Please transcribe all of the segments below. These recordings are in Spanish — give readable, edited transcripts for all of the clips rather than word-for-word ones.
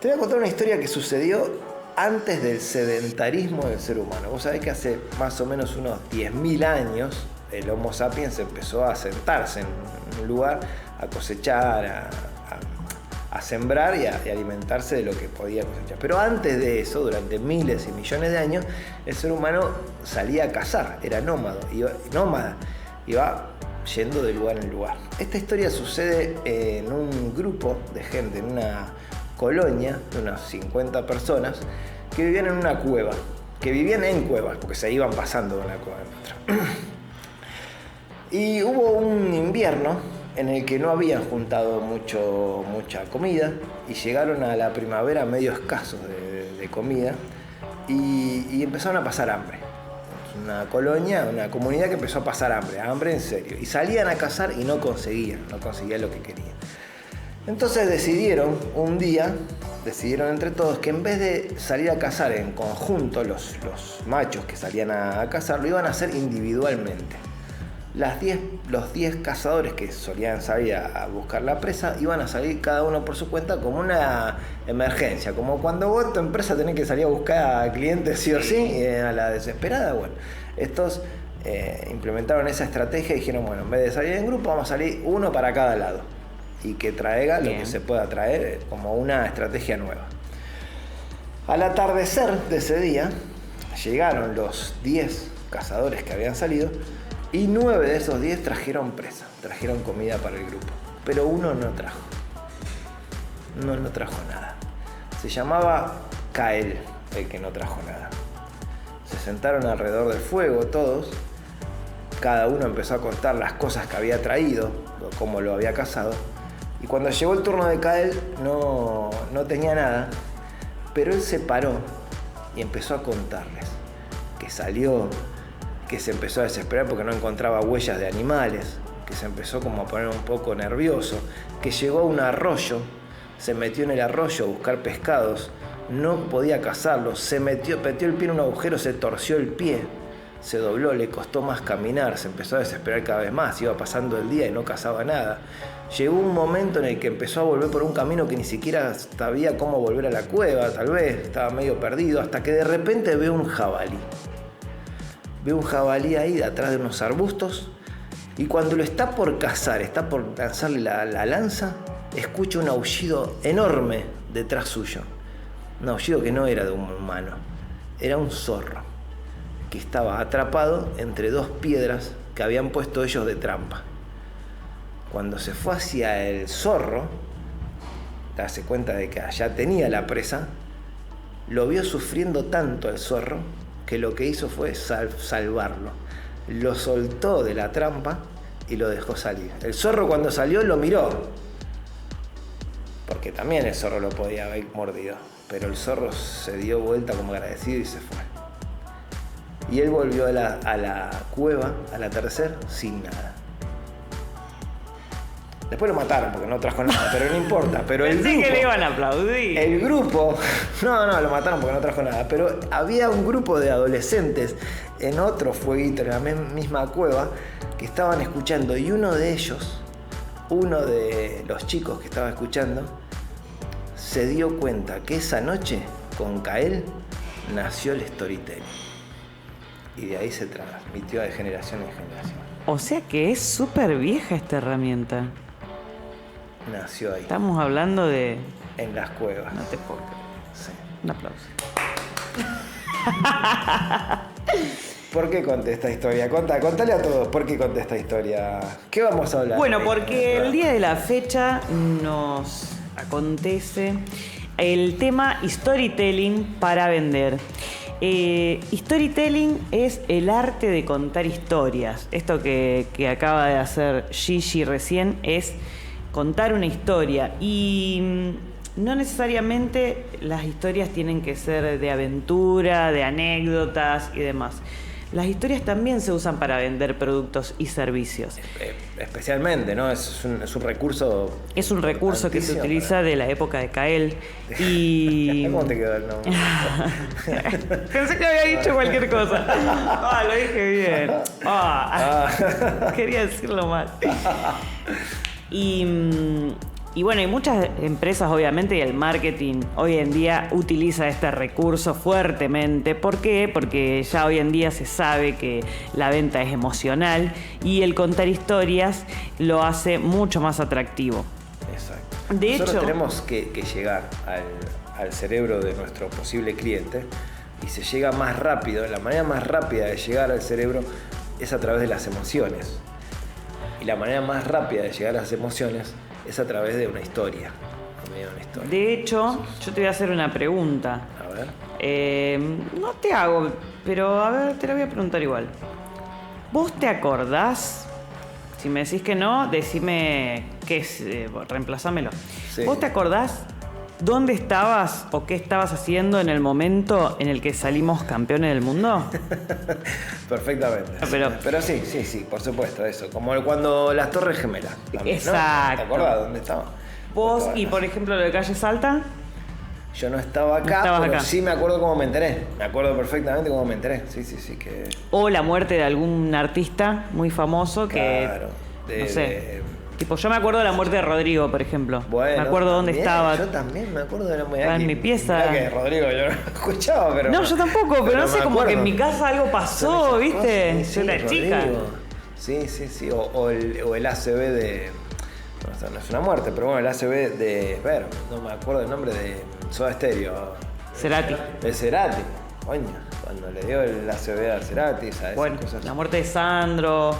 Te voy a contar una historia que sucedió antes del sedentarismo del ser humano. Vos sabés que hace más o menos unos 10.000 años el Homo sapiens empezó a sentarse en un lugar, a cosechar, a sembrar y a alimentarse de lo que podía cosechar. Pero antes de eso, durante miles y millones de años, el ser humano salía a cazar, era nómada, iba yendo de lugar en lugar. Esta historia sucede en un grupo de gente, en una colonia de unas 50 personas que vivían en una cueva, que vivían en cuevas, porque se iban pasando de una cueva a otra. Y hubo un invierno en el que no habían juntado mucha comida y llegaron a la primavera medio escasos de comida y empezaron a pasar hambre. Una colonia, una comunidad que empezó a pasar hambre en serio. Y salían a cazar y no conseguían lo que querían. Entonces decidieron entre todos que en vez de salir a cazar en conjunto, los machos que salían a cazar, lo iban a hacer individualmente. Los 10 cazadores que solían salir a buscar la presa iban a salir cada uno por su cuenta como una emergencia, como cuando vos en tu empresa tenés que salir a buscar a clientes sí o sí, a la desesperada. Bueno, estos implementaron esa estrategia y dijeron, bueno, en vez de salir en grupo vamos a salir uno para cada lado y que traiga lo que se pueda traer como una estrategia nueva. Al atardecer de ese día llegaron los 10 cazadores que habían salido y 9 de esos 10 trajeron presa, trajeron comida para el grupo. Pero uno no trajo. No trajo nada. Se llamaba Kael, el que no trajo nada. Se sentaron alrededor del fuego todos. Cada uno empezó a contar las cosas que había traído, cómo lo había cazado. Y cuando llegó el turno de Kael, no tenía nada. Pero él se paró y empezó a contarles que salió, que se empezó a desesperar porque no encontraba huellas de animales, que se empezó como a poner un poco nervioso, que llegó a un arroyo, se metió en el arroyo a buscar pescados, no podía cazarlos, metió el pie en un agujero, se torció el pie, se dobló, le costó más caminar, se empezó a desesperar cada vez más, iba pasando el día y no cazaba nada. Llegó un momento en el que empezó a volver por un camino que ni siquiera sabía cómo volver a la cueva, tal vez, estaba medio perdido, hasta que de repente ve un jabalí. Ve un jabalí ahí atrás de unos arbustos y cuando lo está por cazar, está por lanzarle la lanza, escucha un aullido enorme detrás suyo. Un aullido que no era de un humano, era un zorro que estaba atrapado entre 2 piedras que habían puesto ellos de trampa. Cuando se fue hacia el zorro, darse cuenta de que allá tenía la presa, lo vio sufriendo tanto al zorro que lo que hizo fue salvarlo. Lo soltó de la trampa y lo dejó salir. El zorro cuando salió lo miró, porque también el zorro lo podía haber mordido, pero el zorro se dio vuelta como agradecido y se fue. Y él volvió a la cueva al atardecer sin nada. Después lo mataron porque no trajo nada, pero no importa. Pero Pensé que le iban a aplaudir. El grupo, no, lo mataron porque no trajo nada, pero había un grupo de adolescentes en otro fueguito, en la misma cueva, que estaban escuchando y uno de los chicos que estaba escuchando, se dio cuenta que esa noche, con Kael, nació el storytelling. Y de ahí se transmitió de generación en generación. O sea que es súper vieja esta herramienta. Nació ahí. Estamos hablando de... En las cuevas. No te puedo creer. Sí. Un aplauso. ¿Por qué conté esta historia? Contale a todos por qué conté esta historia. ¿Qué vamos a hablar? Bueno, porque el día de la fecha nos acontece el tema storytelling para vender. Storytelling es el arte de contar historias. Esto que acaba de hacer Gigi recién es contar una historia. Y no necesariamente las historias tienen que ser de aventura, de anécdotas y demás. Las historias también se usan para vender productos y servicios. Especialmente, ¿no? Es un recurso. Es un recurso que se utiliza de la época de Kael. Y... ¿Cómo te quedó el nombre? Pensé que había dicho cualquier cosa. Lo dije bien. Quería decirlo mal. Y Y bueno, hay muchas empresas, obviamente, y el marketing hoy en día utiliza este recurso fuertemente. ¿Por qué? Porque ya hoy en día se sabe que la venta es emocional y el contar historias lo hace mucho más atractivo. Exacto. De Nosotros hecho, tenemos que llegar al cerebro de nuestro posible cliente y se llega más rápido. La manera más rápida de llegar al cerebro es a través de las emociones. Y la manera más rápida de llegar a las emociones es a través de una historia. De hecho, yo te voy a hacer una pregunta. A ver. No te hago, pero a ver, te la voy a preguntar igual. ¿Vos te acordás? Si me decís que no, decime qué es, reemplazámelo. Sí. ¿Vos te acordás dónde estabas o qué estabas haciendo en el momento en el que salimos campeones del mundo? Perfectamente. Pero sí, por supuesto, eso. Como cuando las Torres Gemelas. También, exacto. ¿no? ¿Te acordás dónde estaba? Vos y, por ejemplo, lo de Calle Salta. Yo no estaba acá, estabas pero acá. sí me acuerdo cómo me enteré. Me acuerdo perfectamente cómo me enteré. Sí, que... O la muerte de algún artista muy famoso que... Claro. No sé. Tipo, yo me acuerdo de la muerte de Rodrigo, por ejemplo. Bueno, me acuerdo dónde estaba. Yo también me acuerdo de la muerte. En mi pieza. Mirá que Rodrigo yo no lo escuchaba, pero... No, yo tampoco, pero no sé, como que en mi casa algo Son pasó, esas ¿viste? cosas, Yo era Rodrigo. chica. Sí. O el ACB de... No es una muerte, pero bueno, el ACB de... Ver, no me acuerdo el nombre de Soda Stereo. Cerati. De Cerati. Coño, cuando le dio el ACB a Cerati, ¿sabes? Bueno, Cosas... la muerte de Sandro,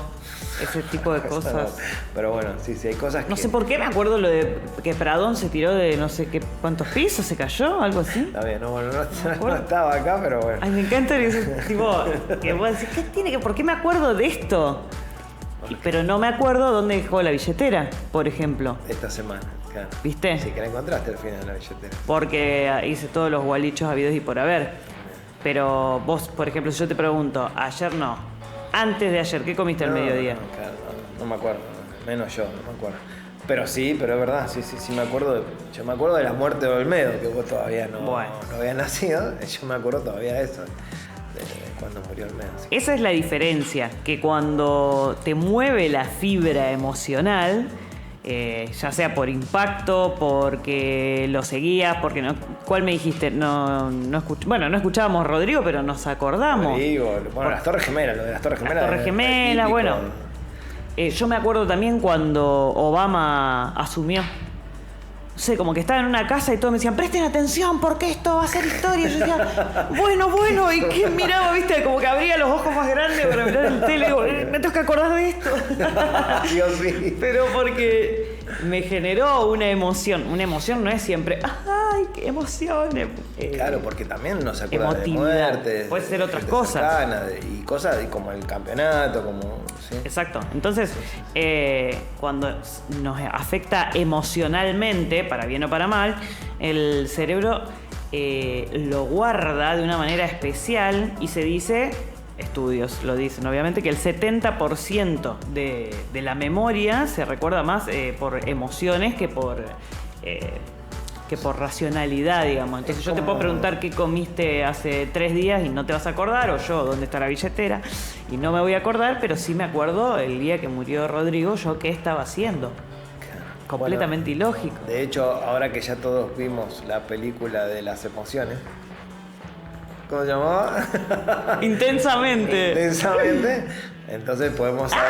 ese tipo de cosas. Pero bueno, sí, hay cosas que... No sé por qué me acuerdo lo de que Pradón se tiró de no sé qué cuántos pisos, se cayó, algo así. Está bien, no estaba acá, pero bueno. Ay, me encanta ese tipo que vos decís, ¿qué tiene que, por qué me acuerdo de esto? Pero no me acuerdo dónde dejó la billetera, por ejemplo. Esta semana, claro. ¿Viste? Sí, que la encontraste al final de la billetera. Porque hice todos los gualichos habidos y por haber. Pero vos, por ejemplo, si yo te pregunto, ayer no. Antes de ayer, ¿qué comiste al mediodía? No, claro, no me acuerdo. Menos yo, no me acuerdo. Pero sí, pero es verdad, sí me acuerdo. Yo me acuerdo de la muerte de Olmedo, que vos todavía no habías nacido. Yo me acuerdo todavía de eso. De cuando murió Olmedo. Sí. Esa es la diferencia, que cuando te mueve la fibra emocional, ya sea por impacto, porque lo seguías, porque no... ¿Cuál me dijiste? No escuchábamos a Rodrigo, pero nos acordamos. Rodrigo, bueno, las Torres Gemelas, lo de las Torres Gemelas. Las Torres Gemelas, bueno. Yo me acuerdo también cuando Obama asumió. No sé, como que estaba en una casa y todos me decían, presten atención porque esto va a ser historia. Y yo decía, bueno, ¿y qué miraba? ¿Viste? Como que abría los ojos más grandes para mirar el tele y digo, me tengo que acordar de esto. Dios mío. Pero porque me generó una emoción. Una emoción no es siempre, ¡ay, qué emoción! Claro, porque también nos acuerda de emotividad. muertes. Puede ser otras gente cosas. cercana, y cosas como el campeonato, como... ¿sí? Exacto. Entonces, cuando nos afecta emocionalmente, para bien o para mal, el cerebro lo guarda de una manera especial y se dice, estudios lo dicen obviamente, que el 70% de la memoria se recuerda más por emociones que por racionalidad, digamos. Entonces yo te puedo preguntar qué comiste hace 3 días y no te vas a acordar, o yo dónde está la billetera y no me voy a acordar, pero sí me acuerdo el día que murió Rodrigo, yo qué estaba haciendo. Completamente ilógico. De hecho, ahora que ya todos vimos la película de las emociones, ¿cómo se llamaba? Intensamente. Intensamente. Entonces podemos darnos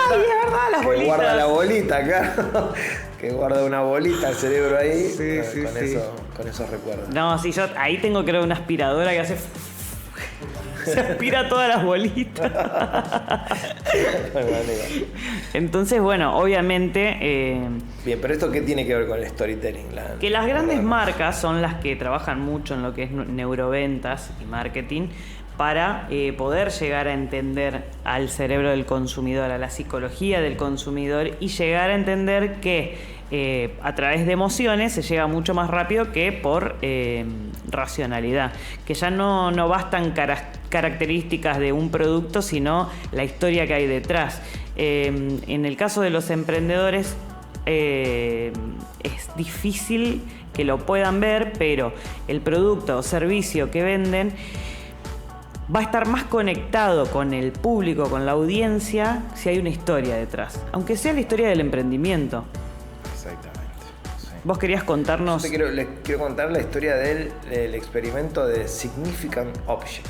cuenta. Ay, es verdad, las que bolitas. guarda la bolita, claro. Que guarda una bolita el cerebro ahí. Sí, con esos recuerdos. No, sí, yo ahí tengo creo una aspiradora que hace... Se aspira todas las bolitas. Entonces, bueno, obviamente... Bien, pero ¿esto qué tiene que ver con el storytelling? Que las grandes marcas son las que trabajan mucho en lo que es neuroventas y marketing para poder llegar a entender al cerebro del consumidor, a la psicología del consumidor y llegar a entender que a través de emociones se llega mucho más rápido que por racionalidad, que ya no bastan características de un producto, sino la historia que hay detrás. En el caso de los emprendedores es difícil que lo puedan ver, pero el producto o servicio que venden va a estar más conectado con el público, con la audiencia, si hay una historia detrás, aunque sea la historia del emprendimiento. Exactamente. Vos querías contarnos... Les quiero contar la historia del experimento de Significant Object.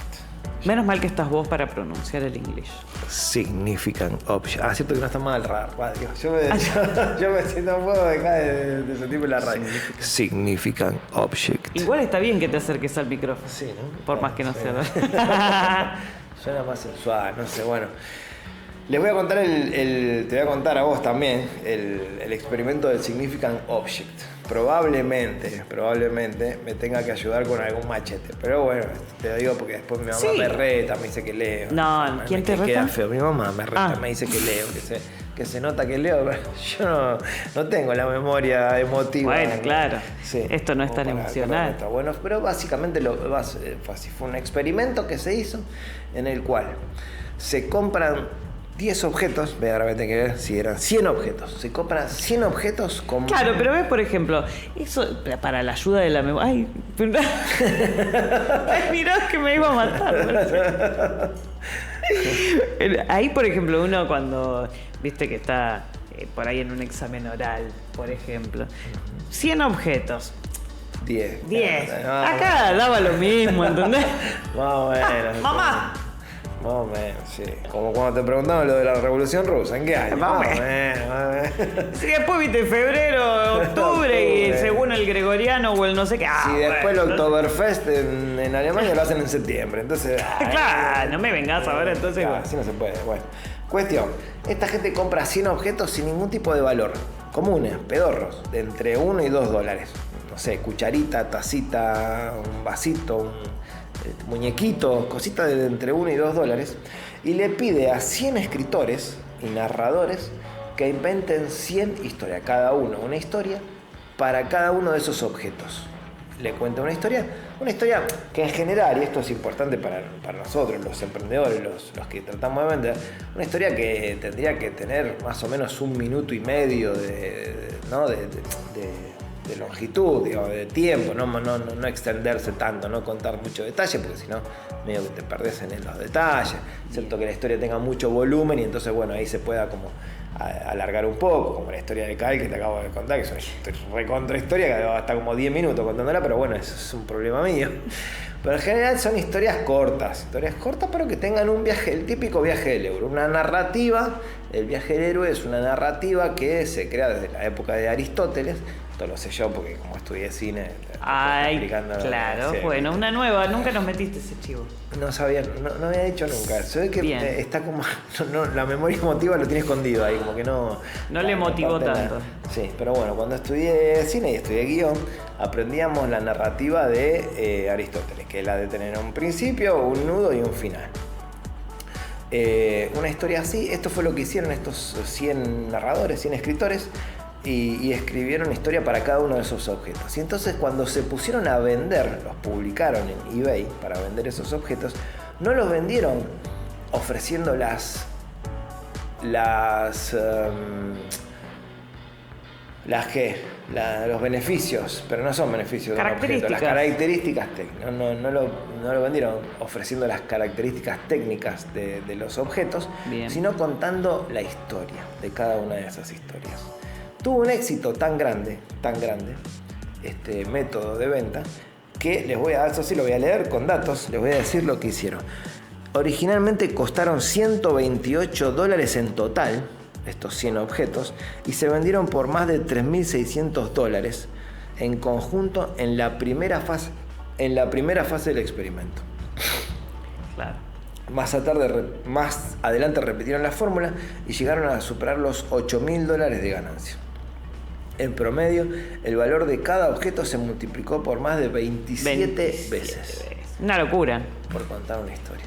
Menos mal que estás vos para pronunciar el inglés. Significant Object. Ah, cierto que no está mal radio. Yo me siento un poco de sentirme la radio. Significant Object. Igual está bien que te acerques al micrófono. Sí, ¿no? Por más que no sea. Suena más sensual, no sé, bueno. Les voy a contar te voy a contar a vos también el experimento del Significant Object. Probablemente me tenga que ayudar con algún machete. Pero bueno, te lo digo porque después mi mamá me reta, me dice que leo. No, ¿quién te reta? Queda feo. Mi mamá me reta, me dice que leo, que se nota que leo, pero yo no tengo la memoria emotiva. Bueno, claro. Sí, esto no es tan emocional. Bueno, pero básicamente fue un experimento que se hizo en el cual se compran 10 objetos, ahora me tengo que ver si eran 100 objetos. Se compran 100 objetos con... Claro, pero ves, por ejemplo, eso para la ayuda de la memoria... Ay, mirá que me iba a matar. Ahí, por ejemplo, uno cuando, viste que está por ahí en un examen oral, por ejemplo, 100 objetos. 10. Acá daba lo mismo, ¿entendés? Más o menos. ¡Mamá! Más o menos, sí. Como cuando te preguntaban lo de la Revolución Rusa, ¿en qué año? Más o menos. Sí, después viste febrero, octubre, y según el gregoriano o el no sé qué. Sí, después el Oktoberfest en Alemania lo hacen en septiembre, entonces... Claro, no me vengas ahora, entonces... Claro, así no se puede. Bueno, cuestión. Esta gente compra 100 objetos sin ningún tipo de valor. Comunes, pedorros, de entre 1 y 2 dólares. No sé, cucharita, tacita, un vasito, muñequitos, cositas de entre 1 y 2 dólares, y le pide a 100 escritores y narradores que inventen 100 historias, cada uno una historia para cada uno de esos objetos. Le cuenta una historia que en general, y esto es importante para nosotros, los emprendedores, los que tratamos de vender, una historia que tendría que tener más o menos 1 minuto y medio de longitud, digamos, de tiempo, no extenderse tanto, no contar mucho detalle, porque si no, medio que te perdés en los detalles, excepto que la historia tenga mucho volumen y entonces, bueno, ahí se pueda como alargar un poco, como la historia de Kyle que te acabo de contar, que es una recontra historia que va hasta como 10 minutos contándola, pero bueno, eso es un problema mío. Pero en general son historias cortas, pero que tengan un viaje, el típico viaje del héroe, una narrativa. El viaje del héroe es una narrativa que se crea desde la época de Aristóteles. Esto lo sé yo porque como estudié cine... Ay, claro, sí. Bueno, una nueva, nunca nos metiste ese chivo. No sabía, no había dicho nunca. Se ve que está como... la memoria emotiva lo tiene escondido ahí, como que no... No le motivó tanto. Sí, pero bueno, cuando estudié cine y estudié guión, aprendíamos la narrativa de Aristóteles, que es la de tener un principio, un nudo y un final. Una historia así, esto fue lo que hicieron estos 100 narradores, 100 escritores, y escribieron historia para cada uno de esos objetos. Y entonces cuando se pusieron a vender, los publicaron en eBay para vender esos objetos, no los vendieron ofreciendo los beneficios, pero no son beneficios de un objeto, las características técnicas. No lo vendieron ofreciendo las características técnicas de los objetos, sino contando la historia de cada una de esas historias. Tuvo un éxito tan grande, este método de venta, que eso sí lo voy a leer con datos, les voy a decir lo que hicieron. Originalmente costaron $128 en total, estos 100 objetos, y se vendieron por más de $3.600 en conjunto en la primera fase del experimento. Claro. Más adelante repitieron la fórmula y llegaron a superar los $8.000 de ganancia. En promedio, el valor de cada objeto se multiplicó por más de 27 veces. Una locura. Por contar una historia.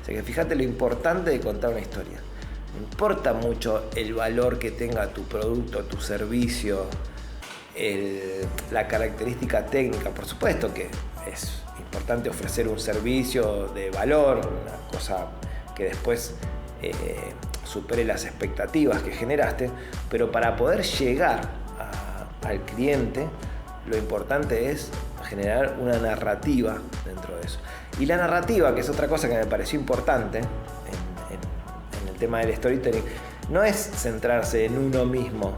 O sea que fíjate lo importante de contar una historia. No importa mucho el valor que tenga tu producto, tu servicio, la característica técnica. Por supuesto que es importante ofrecer un servicio de valor, una cosa que después supere las expectativas que generaste, pero para poder llegar al cliente, lo importante es generar una narrativa dentro de eso. Y la narrativa, que es otra cosa que me pareció importante en el tema del storytelling, no es centrarse en uno mismo,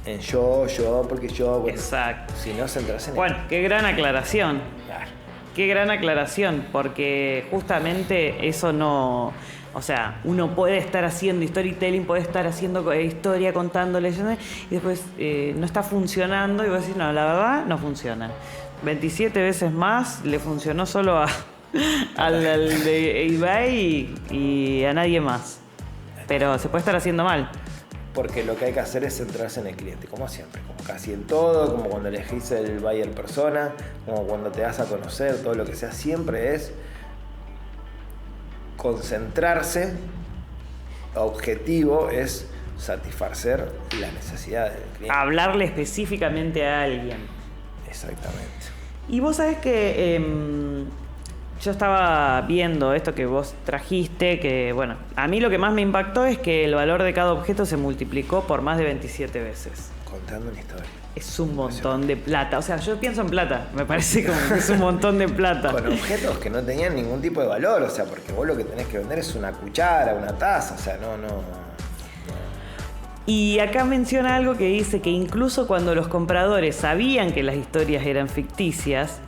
En yo, porque yo... Bueno, Exacto. si no, centras en Bueno, qué gran aclaración. Claro. Qué gran aclaración, porque justamente eso no... O sea, uno puede estar haciendo storytelling, puede estar haciendo historia, contando, leyendo, y después no está funcionando y vos decís, no, la verdad no funciona. 27 veces más le funcionó solo al de eBay y a nadie más. Pero se puede estar haciendo mal. Porque lo que hay que hacer es centrarse en el cliente, como siempre, como casi en todo, como cuando elegís el buyer persona, como cuando te das a conocer, todo lo que sea, siempre es concentrarse, objetivo es satisfacer la necesidad del cliente. Hablarle específicamente a alguien. Exactamente. Y vos sabés que yo estaba viendo esto que vos trajiste, que bueno, a mí lo que más me impactó es que el valor de cada objeto se multiplicó por más de 27 veces. Contando una historia. Es un montón de plata. O sea, yo pienso en plata. Me parece como que es un montón de plata. Con objetos que no tenían ningún tipo de valor. O sea, porque vos lo que tenés que vender es una cuchara, una taza. O sea, no. Y acá menciona algo que dice que incluso cuando los compradores sabían que las historias eran ficticias,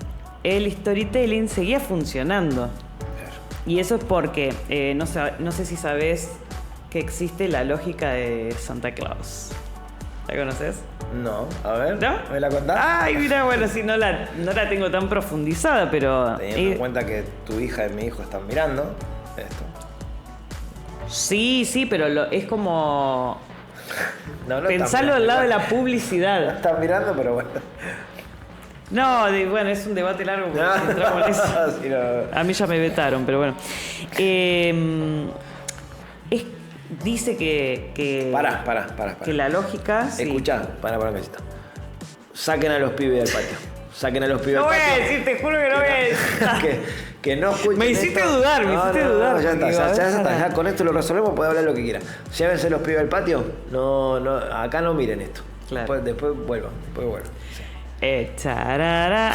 el storytelling seguía funcionando. Claro. Y eso es porque, no sé si sabés que existe la lógica de Santa Claus. ¿La conoces? No, a ver. ¿No? ¿Me la contás? Ay, mira, bueno, sí, no la tengo tan profundizada, pero... Teniendo en cuenta que tu hija y mi hijo están mirando esto. Sí, pero es como... No Pensarlo al lado de la No publicidad. están mirando, pero bueno. No, bueno, es un debate largo porque si entramos en eso. Sí, no. A mí ya me vetaron, pero bueno. Dice que... Pará. Que la lógica... sí. Escuchá, pará un besito. Saquen a los pibes del patio. Saquen a los pibes No del voy patio. a decir, te juro que no voy a decir. que no escuchen Me hiciste esto. dudar, me hiciste dudar. Ya está, Digo, ya está. para. Ya con esto lo resolvemos, puede hablar lo que quiera. Llévense los pibes del patio. No, acá no miren esto. Claro. Después vuelvan. Sí. Charara.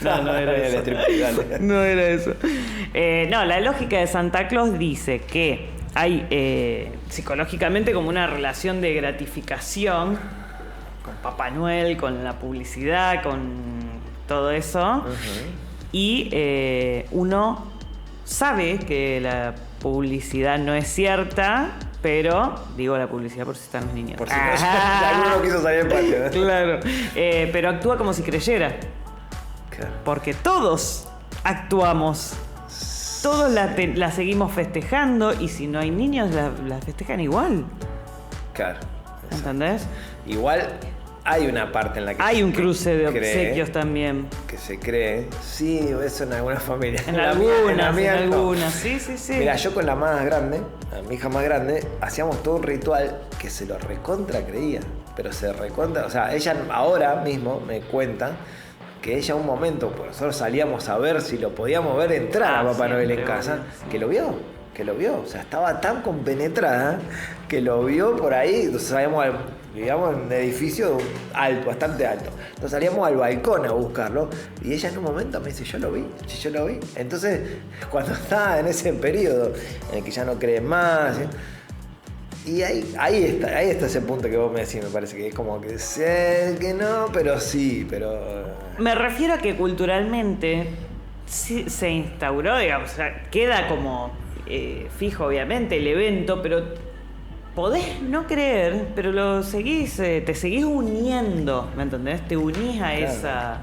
No era eso. No era eso. No, la lógica de Santa Claus dice que hay psicológicamente como una relación de gratificación con Papá Noel, con la publicidad, con todo eso. Y uno sabe que la publicidad no es cierta, pero digo la publicidad por si están los niños. Por si alguno quiso salir del patio. Claro. Pero actúa como si creyera. Claro. Porque todos actuamos. Todos la seguimos festejando y si no hay niños la festejan igual. Claro. ¿Entendés? Igual hay una parte en la que Hay un cruce de cree, obsequios también. que se cree. Sí, eso en algunas familias. En la mía- algunas, la mía en no. algunas. Sí. Mira, yo con la más grande, a mi hija más grande, hacíamos todo un ritual que se lo recontra creía. Pero se recontra, o sea, ella ahora mismo me cuenta que ella un momento, pues nosotros salíamos a ver si lo podíamos ver entrar a Papá Noel en siempre, casa, obvio, sí. que lo vio, o sea, estaba tan compenetrada que lo vio por ahí, entonces vivíamos en un edificio alto, bastante alto, entonces salíamos al balcón a buscarlo y ella en un momento me dice, yo lo vi, entonces cuando estaba en ese periodo en el que ya no cree más, ¿sí? Y ahí está ese punto que vos me decís, me parece que es como que sé que no, pero sí, pero... Me refiero a que culturalmente sí se instauró, digamos, o sea, queda como fijo obviamente el evento, pero podés no creer, pero te seguís uniendo, ¿me entendés? Te unís a Claro.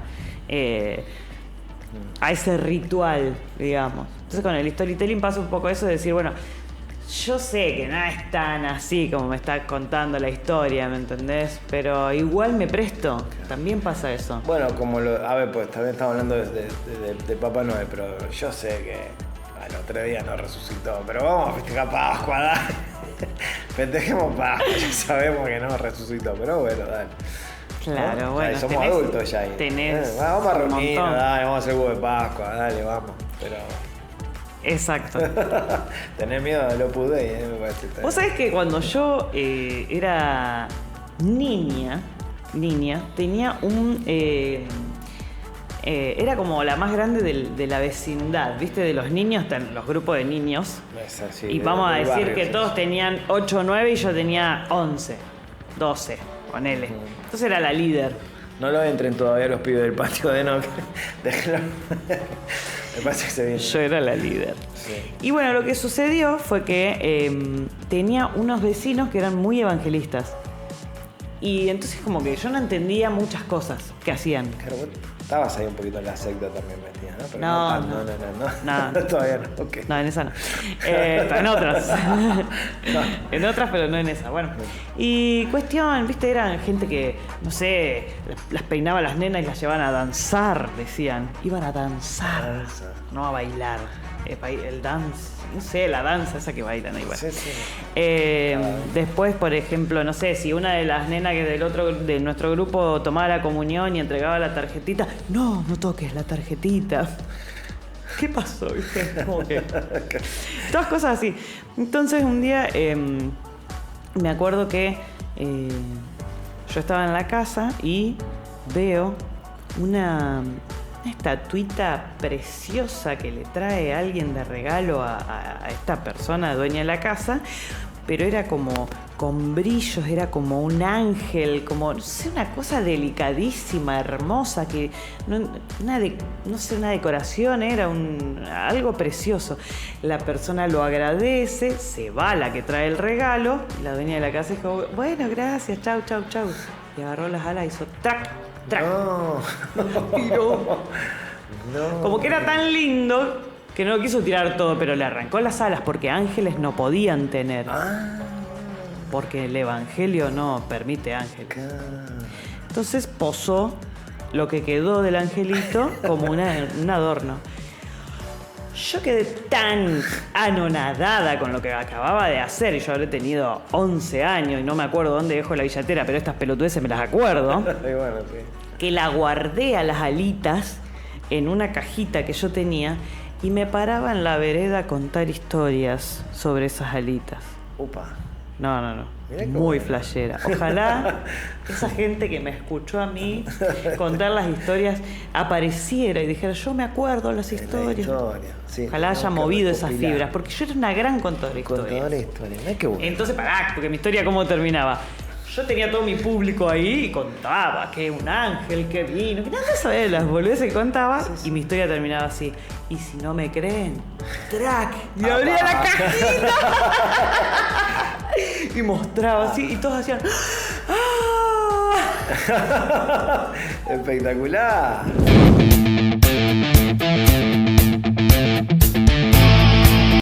a ese ritual, digamos. Entonces con el storytelling pasa un poco eso de decir, bueno, yo sé que no es tan así como me está contando la historia, ¿me entendés? Pero igual me presto. También pasa eso. Bueno, a ver, pues también estamos hablando de Papá Noel, pero yo sé que al otro día no resucitó, pero vamos a festejar Pascua, dale. Festejemos Pascua, ya sabemos que no resucitó, pero bueno, dale. Claro, ¿no? bueno. Ya somos adultos ya. Vamos a un reunirnos, montón. dale, vamos a hacer huevo de Pascua, dale, vamos. Pero Exacto. tenés miedo de lo pude, me parece. Vos sabés que cuando yo era niña, tenía un... era como la más grande de la vecindad, ¿viste? De los niños, los grupos de niños. Es así, Y vamos a del decir barrio, que sí. todos tenían 8 o 9 y yo tenía 11. 12, ponele. Entonces era la líder. No lo entren todavía los pibes del patio de no. Déjenlo. Me parece que se viene. Yo era la líder. Sí. Y bueno, lo que sucedió fue que tenía unos vecinos que eran muy evangelistas. Y entonces como que yo no entendía muchas cosas que hacían. Claro, vos estabas ahí un poquito en la secta también metida, ¿no? Pero No. Todavía no, ok. No, en esa no. En otras. En otras, pero no en esa. Bueno. Y cuestión, viste, eran gente que, no sé, las peinaba a las nenas y las llevaban a danzar, decían. Iban a danzar, no a bailar. El dance, no sé, la danza esa que bailan ahí. Bueno. Sí. Después, por ejemplo, no sé, si una de las nenas que de nuestro grupo tomaba la comunión y entregaba la tarjetita, no toques la tarjetita. ¿Qué pasó? ¿Viste? Como que... Todas cosas así. Entonces un día me acuerdo que yo estaba en la casa y veo una estatuita preciosa que le trae alguien de regalo a esta persona dueña de la casa, pero era como con brillos, era como un ángel, como, no sé, una cosa delicadísima, hermosa, que una decoración, era algo precioso. La persona lo agradece, se va la que trae el regalo, y la dueña de la casa dijo, bueno, gracias, chau. Y agarró las alas y hizo track. No. Tiró. No. Como que era tan lindo que no lo quiso tirar todo, pero le arrancó las alas porque ángeles no podían tener. Porque el evangelio no permite ángeles. Entonces posó lo que quedó del angelito como un adorno. Yo quedé tan anonadada con lo que acababa de hacer, y yo habré tenido 11 años y no me acuerdo dónde dejo la billetera, pero estas pelotudeces me las acuerdo, Bueno, sí. que la guardé a las alitas en una cajita que yo tenía y me paraba en la vereda a contar historias sobre esas alitas. Upa. No. Mirá qué Muy bueno. flashera. Ojalá esa gente que me escuchó a mí contar las historias apareciera y dijera, yo me acuerdo las historias. Sí, Ojalá haya movido esas fibras, porque yo era una gran contadora de historias. Contadora de historias. Mirá qué bueno. Entonces, porque mi historia cómo terminaba. Yo tenía todo mi público ahí y contaba que un ángel que vino, que nadie sabía las boludeces que contaba, y mi historia terminaba así. Y si no me creen, track. Y abría la cajita. Y mostraba así, y todos hacían. ¡Ah! Espectacular.